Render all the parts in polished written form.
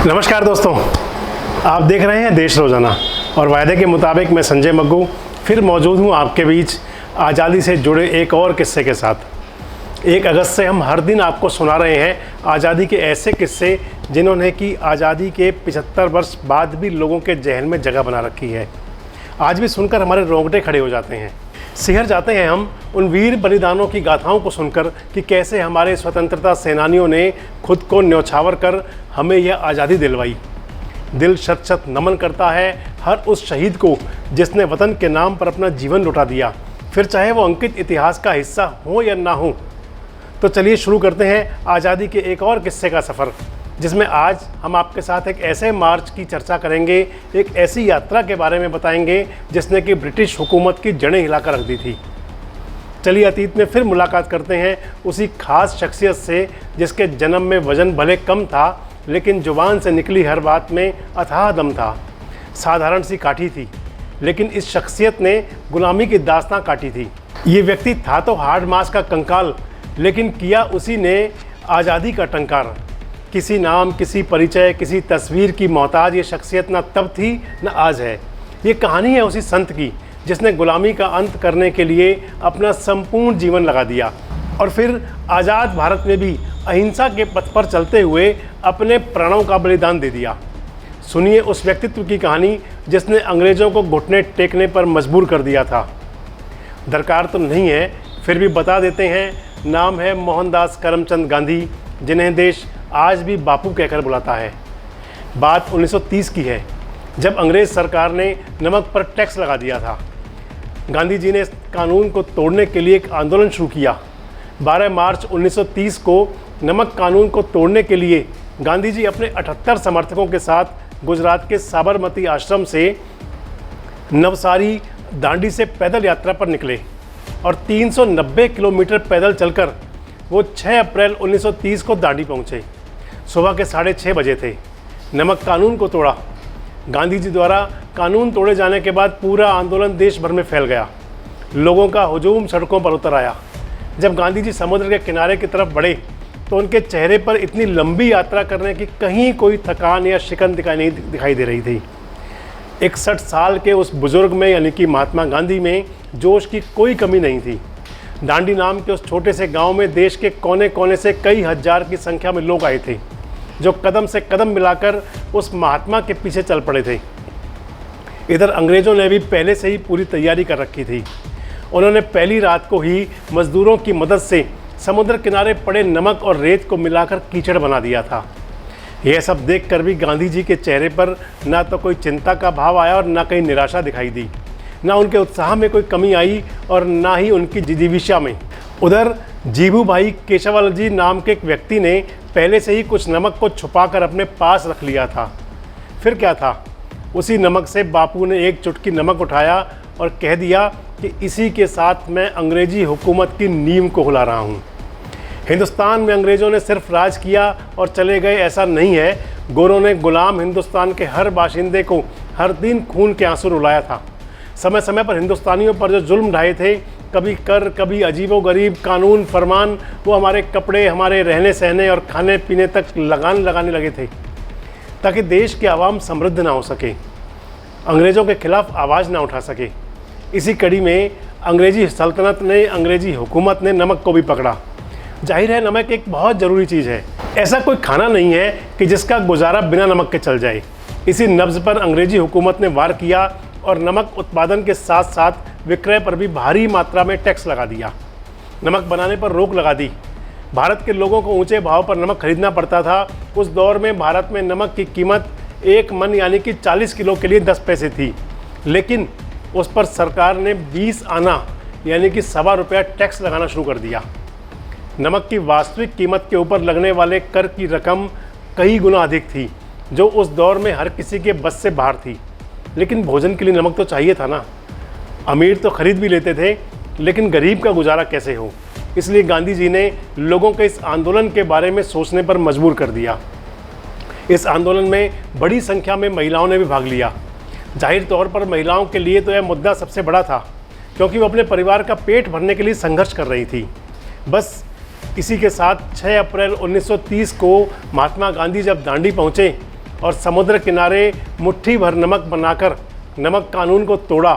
नमस्कार दोस्तों, आप देख रहे हैं देश रोजाना और वायदे के मुताबिक मैं संजय मग्गू फिर मौजूद हूं आपके बीच आज़ादी से जुड़े एक और किस्से के साथ। 1 अगस्त से हम हर दिन आपको सुना रहे हैं आज़ादी के ऐसे किस्से जिन्होंने कि आज़ादी के 75 वर्ष बाद भी लोगों के जहन में जगह बना रखी है। आज भी सुनकर हमारे रोंगटे खड़े हो जाते हैं, सिहर जाते हैं हम उन वीर बलिदानों की गाथाओं को सुनकर कि कैसे हमारे स्वतंत्रता सेनानियों ने खुद को न्यौछावर कर हमें यह आज़ादी दिलवाई। दिल शत शत नमन करता है हर उस शहीद को जिसने वतन के नाम पर अपना जीवन लुटा दिया, फिर चाहे वो अंकित इतिहास का हिस्सा हो या ना हो। तो चलिए शुरू करते हैं आज़ादी के एक और किस्से का सफ़र, जिसमें आज हम आपके साथ एक ऐसे मार्च की चर्चा करेंगे, एक ऐसी यात्रा के बारे में बताएंगे जिसने कि ब्रिटिश हुकूमत की जड़ें हिलाकर रख दी थी। चलिए अतीत में फिर मुलाकात करते हैं उसी खास शख्सियत से जिसके जन्म में वज़न भले कम था, लेकिन जुबान से निकली हर बात में अथाह दम था। साधारण सी काठी थी, लेकिन इस शख्सियत ने गुलामी की दास्तां काटी थी। ये व्यक्ति था तो हार्ड मास का कंकाल, लेकिन किया उसी ने आज़ादी का टंकार। किसी नाम, किसी परिचय, किसी तस्वीर की मोहताज ये शख्सियत ना तब थी न आज है। ये कहानी है उसी संत की जिसने गुलामी का अंत करने के लिए अपना संपूर्ण जीवन लगा दिया और फिर आज़ाद भारत में भी अहिंसा के पथ पर चलते हुए अपने प्राणों का बलिदान दे दिया। सुनिए उस व्यक्तित्व की कहानी जिसने अंग्रेज़ों को घुटने टेकने पर मजबूर कर दिया था। दरकार तो नहीं है, फिर भी बता देते हैं। नाम है मोहनदास करमचंद गांधी, जिन्हें देश आज भी बापू कहकर बुलाता है। बात 1930 की है, जब अंग्रेज़ सरकार ने नमक पर टैक्स लगा दिया था। गांधी जी ने इस कानून को तोड़ने के लिए एक आंदोलन शुरू किया। 12 मार्च 1930 को नमक कानून को तोड़ने के लिए गांधी जी अपने 78 समर्थकों के साथ गुजरात के साबरमती आश्रम से नवसारी दांडी से पैदल यात्रा पर निकले और 390 किलोमीटर पैदल चलकर वो 6 अप्रैल 1930 को दांडी पहुँचे। सुबह के 6:30 बजे थे। नमक कानून को तोड़ा। गांधी जी द्वारा कानून तोड़े जाने के बाद पूरा आंदोलन देश भर में फैल गया। लोगों का हुजूम सड़कों पर उतर आया। जब गांधी जी समुद्र के किनारे की तरफ बढ़े तो उनके चेहरे पर इतनी लंबी यात्रा करने की कहीं कोई थकान या शिकन दिखाई दे रही थी। 61 साल के उस बुज़ुर्ग में यानी कि महात्मा गांधी में जोश की कोई कमी नहीं थी। दांडी नाम के उस छोटे से गांव में देश के कोने कोने से कई हजार की संख्या में लोग आए थे, जो कदम से कदम मिलाकर उस महात्मा के पीछे चल पड़े थे। इधर अंग्रेज़ों ने भी पहले से ही पूरी तैयारी कर रखी थी। उन्होंने पहली रात को ही मज़दूरों की मदद से समुद्र किनारे पड़े नमक और रेत को मिलाकर कीचड़ बना दिया था। यह सब देखकर भी गांधी जी के चेहरे पर ना तो कोई चिंता का भाव आया और ना कहीं निराशा दिखाई दी। ना उनके उत्साह में कोई कमी आई और ना ही उनकी जिजीविषा में। उधर जीभू भाई केशवाल जी नाम के एक व्यक्ति ने पहले से ही कुछ नमक को छुपाकर अपने पास रख लिया था। फिर क्या था, उसी नमक से बापू ने एक चुटकी नमक उठाया और कह दिया कि इसी के साथ मैं अंग्रेजी हुकूमत की नींव को हिला रहा हूँ। हिंदुस्तान में अंग्रेज़ों ने सिर्फ राज किया और चले गए ऐसा नहीं है। गोरों ने गुलाम हिंदुस्तान के हर बाशिंदे को हर दिन खून के आंसू रुलाया था। समय समय पर हिंदुस्तानियों पर जो जुल्म ढाए थे, कभी कर, कभी अजीबो गरीब कानून फरमान, वो हमारे कपड़े, हमारे रहने सहने और खाने पीने तक लगान लगाने लगे थे, ताकि देश के आवाम समृद्ध ना हो सके, अंग्रेज़ों के खिलाफ आवाज़ ना उठा सके। इसी कड़ी में अंग्रेज़ी सल्तनत ने, अंग्रेज़ी हुकूमत ने नमक को भी पकड़ा। जाहिर है नमक एक बहुत ज़रूरी चीज़ है। ऐसा कोई खाना नहीं है कि जिसका गुजारा बिना नमक के चल जाए। इसी नब्ज़ पर अंग्रेज़ी हुकूमत ने वार किया और नमक उत्पादन के साथ साथ विक्रय पर भी भारी मात्रा में टैक्स लगा दिया। नमक बनाने पर रोक लगा दी। भारत के लोगों को ऊंचे भाव पर नमक खरीदना पड़ता था। उस दौर में भारत में नमक की कीमत 1 मन यानी कि 40 किलो के लिए 10 पैसे थी, लेकिन उस पर सरकार ने 20 आना यानी कि ₹1.25 टैक्स लगाना शुरू कर दिया। नमक की वास्तविक कीमत के ऊपर लगने वाले कर की रकम कई गुना अधिक थी, जो उस दौर में हर किसी के बस से बाहर थी। लेकिन भोजन के लिए नमक तो चाहिए था ना। अमीर तो खरीद भी लेते थे, लेकिन गरीब का गुजारा कैसे हो। इसलिए गांधी जी ने लोगों को इस आंदोलन के बारे में सोचने पर मजबूर कर दिया। इस आंदोलन में बड़ी संख्या में महिलाओं ने भी भाग लिया। जाहिर तौर पर महिलाओं के लिए तो यह मुद्दा सबसे बड़ा था, क्योंकि वो अपने परिवार का पेट भरने के लिए संघर्ष कर रही थी। बस इसी के साथ 6 अप्रैल 1930 को महात्मा गांधी जब दांडी पहुँचे और समुद्र किनारे मुट्ठी भर नमक बनाकर नमक कानून को तोड़ा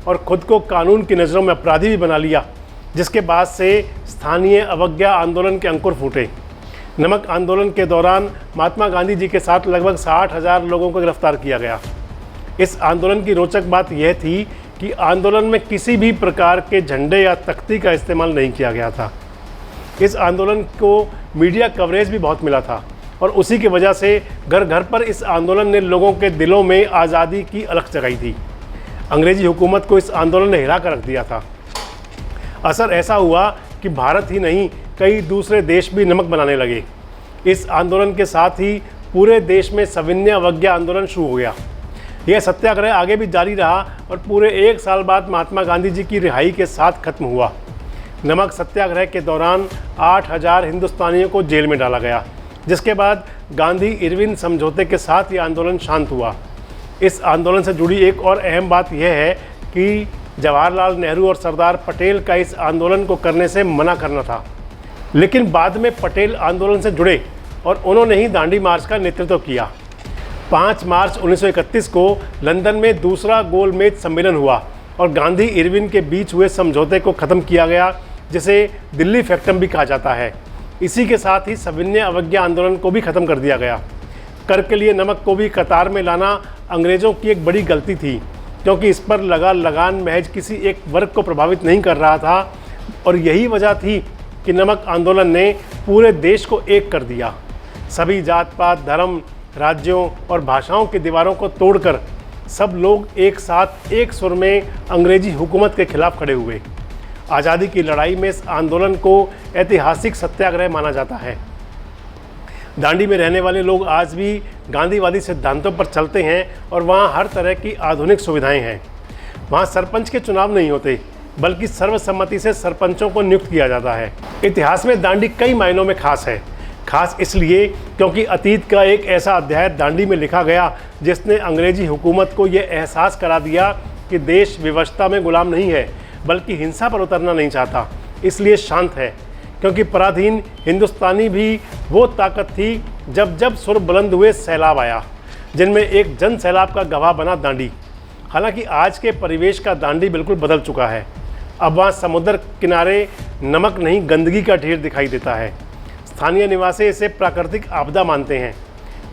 और खुद को कानून की नज़रों में अपराधी भी बना लिया, जिसके बाद से स्थानीय अवज्ञा आंदोलन के अंकुर फूटे। नमक आंदोलन के दौरान महात्मा गांधी जी के साथ लगभग 60,000 लोगों को गिरफ्तार किया गया। इस आंदोलन की रोचक बात यह थी कि आंदोलन में किसी भी प्रकार के झंडे या तख्ती का इस्तेमाल नहीं किया गया था। इस आंदोलन को मीडिया कवरेज भी बहुत मिला था और उसी की वजह से घर घर पर इस आंदोलन ने लोगों के दिलों में आज़ादी की अलख जगाई थी। अंग्रेजी हुकूमत को इस आंदोलन ने हिला कर रख दिया था। असर ऐसा हुआ कि भारत ही नहीं, कई दूसरे देश भी नमक बनाने लगे। इस आंदोलन के साथ ही पूरे देश में सविनय अवज्ञा आंदोलन शुरू हो गया। यह सत्याग्रह आगे भी जारी रहा और पूरे 1 साल बाद महात्मा गांधी जी की रिहाई के साथ खत्म हुआ। नमक सत्याग्रह के दौरान 8,000 हिंदुस्तानियों को जेल में डाला गया, जिसके बाद गांधी इरविन समझौते के साथ ये आंदोलन शांत हुआ। इस आंदोलन से जुड़ी एक और अहम बात यह है कि जवाहरलाल नेहरू और सरदार पटेल का इस आंदोलन को करने से मना करना था, लेकिन बाद में पटेल आंदोलन से जुड़े और उन्होंने ही दांडी मार्च का नेतृत्व किया। 5 मार्च 1931 को लंदन में दूसरा गोलमेज सम्मेलन हुआ और गांधी इरविन के बीच हुए समझौते को ख़त्म किया गया, जिसे दिल्ली फैक्टम भी कहा जाता है। इसी के साथ ही सविनय अवज्ञा आंदोलन को भी ख़त्म कर दिया गया। कर के लिए नमक को भी कतार में लाना अंग्रेज़ों की एक बड़ी गलती थी, क्योंकि इस पर लगा लगान महज किसी एक वर्ग को प्रभावित नहीं कर रहा था और यही वजह थी कि नमक आंदोलन ने पूरे देश को एक कर दिया। सभी जात पात, धर्म, राज्यों और भाषाओं की दीवारों को तोड़कर सब लोग एक साथ एक सुर में अंग्रेजी हुकूमत के खिलाफ खड़े हुए। आज़ादी की लड़ाई में इस आंदोलन को ऐतिहासिक सत्याग्रह माना जाता है। दांडी में रहने वाले लोग आज भी गांधीवादी सिद्धांतों पर चलते हैं और वहाँ हर तरह की आधुनिक सुविधाएं हैं। वहाँ सरपंच के चुनाव नहीं होते, बल्कि सर्वसम्मति से सरपंचों को नियुक्त किया जाता है। इतिहास में दांडी कई मायनों में खास है। खास इसलिए क्योंकि अतीत का एक ऐसा अध्याय दांडी में लिखा गया जिसने अंग्रेजी हुकूमत को यह एहसास करा दिया कि देश विवशता में गुलाम नहीं है, बल्कि हिंसा पर उतरना नहीं चाहता, इसलिए शांत है। क्योंकि पराधीन हिंदुस्तानी भी वो ताकत थी जब जब सुर बुलंद हुए सैलाब आया, जिनमें एक जन सैलाब का गवाह बना दांडी। हालांकि आज के परिवेश का दांडी बिल्कुल बदल चुका है। अब वहाँ समुद्र किनारे नमक नहीं, गंदगी का ढेर दिखाई देता है। स्थानीय निवासी इसे प्राकृतिक आपदा मानते हैं।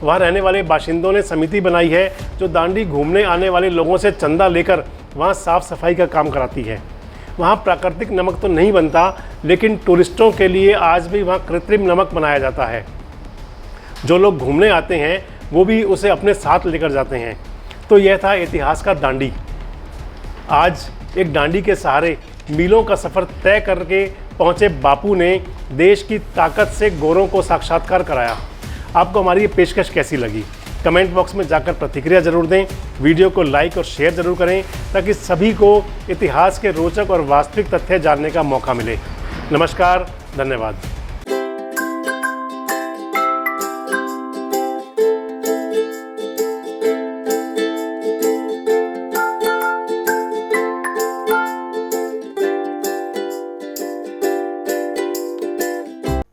वहाँ रहने वाले बाशिंदों ने समिति बनाई है जो दांडी घूमने आने वाले लोगों से चंदा लेकर वहाँ साफ़ सफाई का काम कराती है। वहाँ प्राकृतिक नमक तो नहीं बनता, लेकिन टूरिस्टों के लिए आज भी वहाँ कृत्रिम नमक बनाया जाता है। जो लोग घूमने आते हैं वो भी उसे अपने साथ लेकर जाते हैं। तो यह था इतिहास का दांडी। आज एक दांडी के सहारे मीलों का सफ़र तय करके पहुँचे बापू ने देश की ताकत से गोरों को साक्षात्कार कराया। आपको हमारी ये पेशकश कैसी लगी? कमेंट बॉक्स में जाकर प्रतिक्रिया ज़रूर दें। वीडियो को लाइक और शेयर ज़रूर करें ताकि सभी को इतिहास के रोचक और वास्तविक तथ्य जानने का मौका मिले। नमस्कार, धन्यवाद।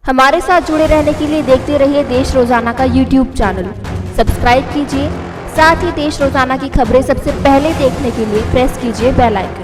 हमारे साथ जुड़े रहने के लिए देखते रहिए देश रोजाना का YouTube चैनल। सब्सक्राइब कीजिए, साथ ही देश रोजाना की खबरें सबसे पहले देखने के लिए प्रेस कीजिए बेल आइकन।